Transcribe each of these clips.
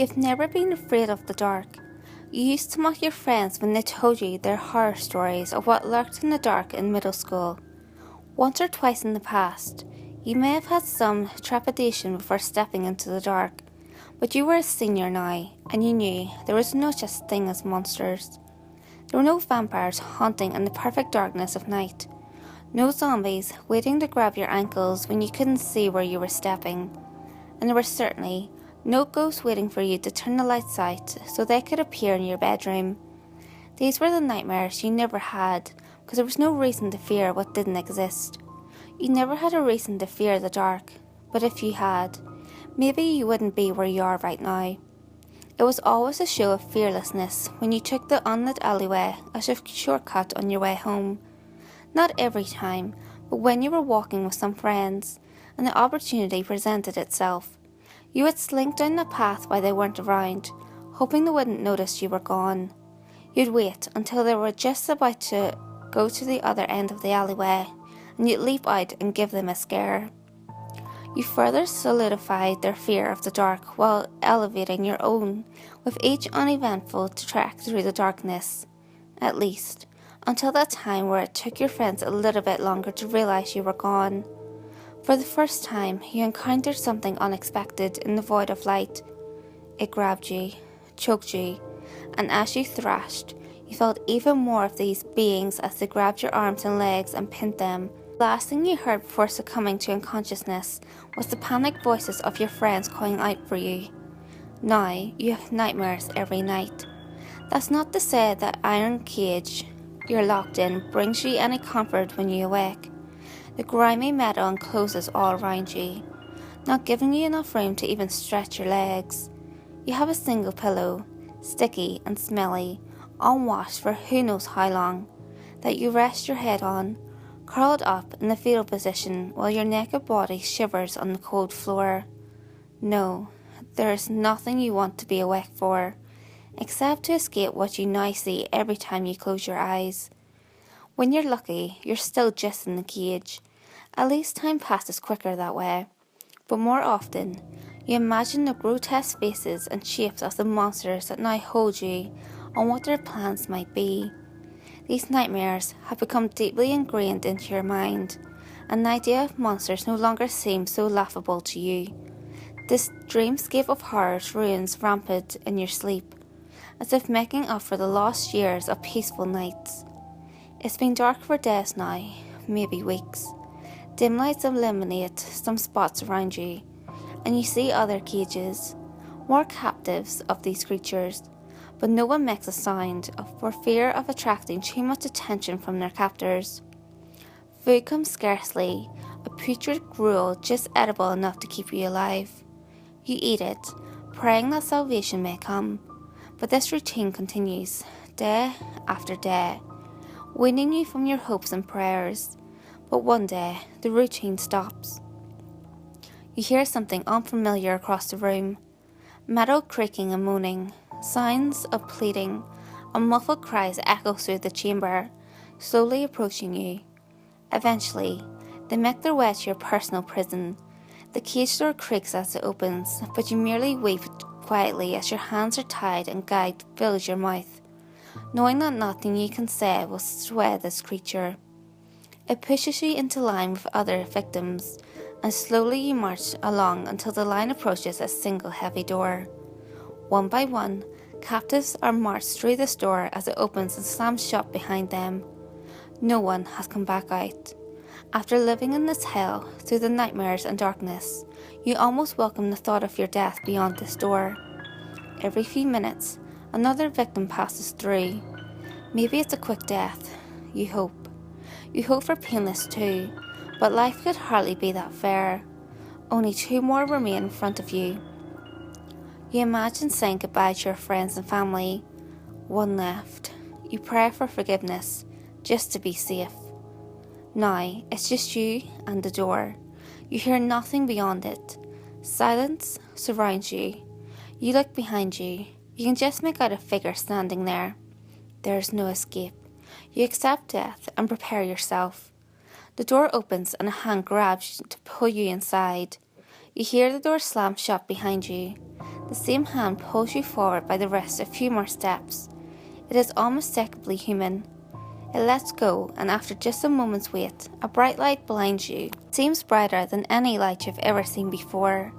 You've never been afraid of the dark. You used to mock your friends when they told you their horror stories of what lurked in the dark in middle school. Once or twice in the past, you may have had some trepidation before stepping into the dark, but you were a senior now, and you knew there was no such thing as monsters. There were no vampires haunting in the perfect darkness of night. No zombies waiting to grab your ankles when you couldn't see where you were stepping. And there were certainly no ghosts waiting for you to turn the lights out so they could appear in your bedroom. These were the nightmares you never had, because there was no reason to fear what didn't exist. You never had a reason to fear the dark, but if you had, maybe you wouldn't be where you are right now. It was always a show of fearlessness when you took the unlit alleyway as a shortcut on your way home. Not every time, but when you were walking with some friends, and the opportunity presented itself, you would slink down the path while they weren't around, hoping they wouldn't notice you were gone. You'd wait until they were just about to go to the other end of the alleyway, and you'd leap out and give them a scare. You further solidified their fear of the dark while elevating your own, with each uneventful trek through the darkness, at least, until that time where it took your friends a little bit longer to realise you were gone. For the first time, you encountered something unexpected in the void of light. It grabbed you, choked you, and as you thrashed, you felt even more of these beings as they grabbed your arms and legs and pinned them. The last thing you heard before succumbing to unconsciousness was the panicked voices of your friends calling out for you. Now, you have nightmares every night. That's not to say that iron cage you're locked in brings you any comfort when you awake. The grimy metal encloses all around you, not giving you enough room to even stretch your legs. You have a single pillow, sticky and smelly, unwashed for who knows how long, that you rest your head on, curled up in the fetal position while your naked body shivers on the cold floor. No, there is nothing you want to be awake for, except to escape what you now see every time you close your eyes. When you're lucky, you're still just in the cage. At least time passes quicker that way. But more often, you imagine the grotesque faces and shapes of the monsters that now hold you and what their plans might be. These nightmares have become deeply ingrained into your mind, and the idea of monsters no longer seems so laughable to you. This dreamscape of horrors ruins rampant in your sleep, as if making up for the lost years of peaceful nights. It's been dark for days now, maybe weeks. Dim lights illuminate some spots around you, and you see other cages, more captives of these creatures, but no one makes a sound for fear of attracting too much attention from their captors. Food comes scarcely, a putrid gruel just edible enough to keep you alive. You eat it, praying that salvation may come, but this routine continues, day after day, weaning you from your hopes and prayers. But one day, the routine stops. You hear something unfamiliar across the room, metal creaking and moaning, sounds of pleading, and muffled cries echo through the chamber, slowly approaching you. Eventually, they make their way to your personal prison. The cage door creaks as it opens, but you merely weep quietly as your hands are tied and gag fills your mouth, knowing that nothing you can say will sway this creature. It pushes you into line with other victims, and slowly you march along until the line approaches a single heavy door. One by one, captives are marched through this door as it opens and slams shut behind them. No one has come back out. After living in this hell through the nightmares and darkness, you almost welcome the thought of your death beyond this door. Every few minutes, another victim passes through. Maybe it's a quick death. You hope. You hope for painless too, but life could hardly be that fair. Only 2 more remain in front of you. You imagine saying goodbye to your friends and family. 1 left. You pray for forgiveness, just to be safe. Now, it's just you and the door. You hear nothing beyond it. Silence surrounds you. You look behind you. You can just make out a figure standing there. There is no escape. You accept death and prepare yourself. The door opens and a hand grabs to pull you inside. You hear the door slam shut behind you. The same hand pulls you forward by the wrist a few more steps. It is unmistakably human. It lets go, and after just a moment's wait, a bright light blinds you. It seems brighter than any light you've ever seen before.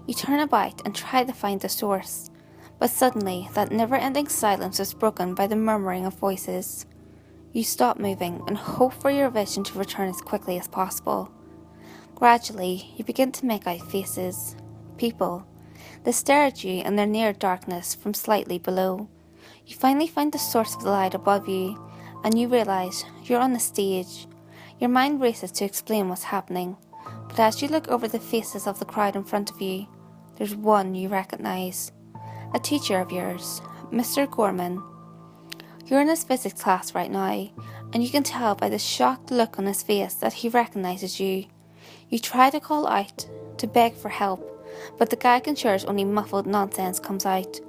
You turn about and try to find the source, but suddenly that never-ending silence is broken by the murmuring of voices. You stop moving and hope for your vision to return as quickly as possible. Gradually, you begin to make out faces, people. They stare at you in their near darkness from slightly below. You finally find the source of the light above you, and you realise you're on the stage. Your mind races to explain what's happening, but as you look over the faces of the crowd in front of you, there's one you recognise. A teacher of yours, Mr. Gorman. You're in his physics class right now, and you can tell by the shocked look on his face that he recognises you. You try to call out, to beg for help, but the gag ensures only muffled nonsense comes out.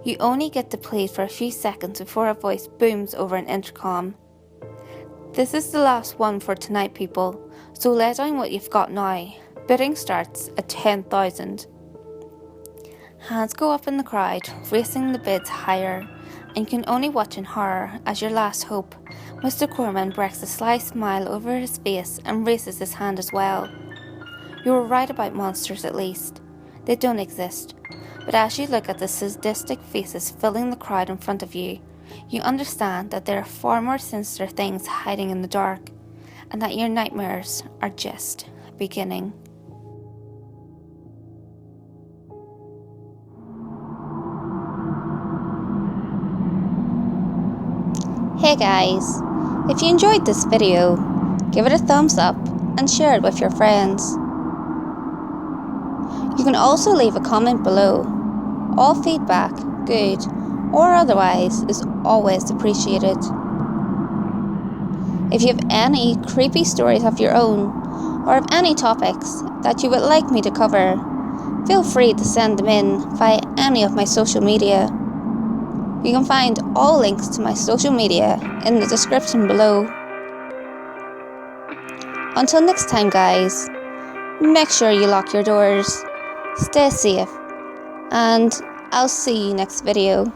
You only get to plead for a few seconds before a voice booms over an intercom. This is the last one for tonight, people, so lay down what you've got now. Bidding starts at 10,000. Hands go up in the crowd, racing the bids higher, and you can only watch in horror as your last hope. Mr. Corman breaks a sly smile over his face and raises his hand as well. You were right about monsters at least. They don't exist. But as you look at the sadistic faces filling the crowd in front of you, you understand that there are far more sinister things hiding in the dark, and that your nightmares are just beginning. Hey guys, if you enjoyed this video, give it a thumbs up and share it with your friends. You can also leave a comment below. All feedback, good or otherwise, is always appreciated. If you have any creepy stories of your own, or of any topics that you would like me to cover, feel free to send them in via any of my social media. You can find all links to my social media in the description below. Until next time guys, make sure you lock your doors, stay safe, and I'll see you next video.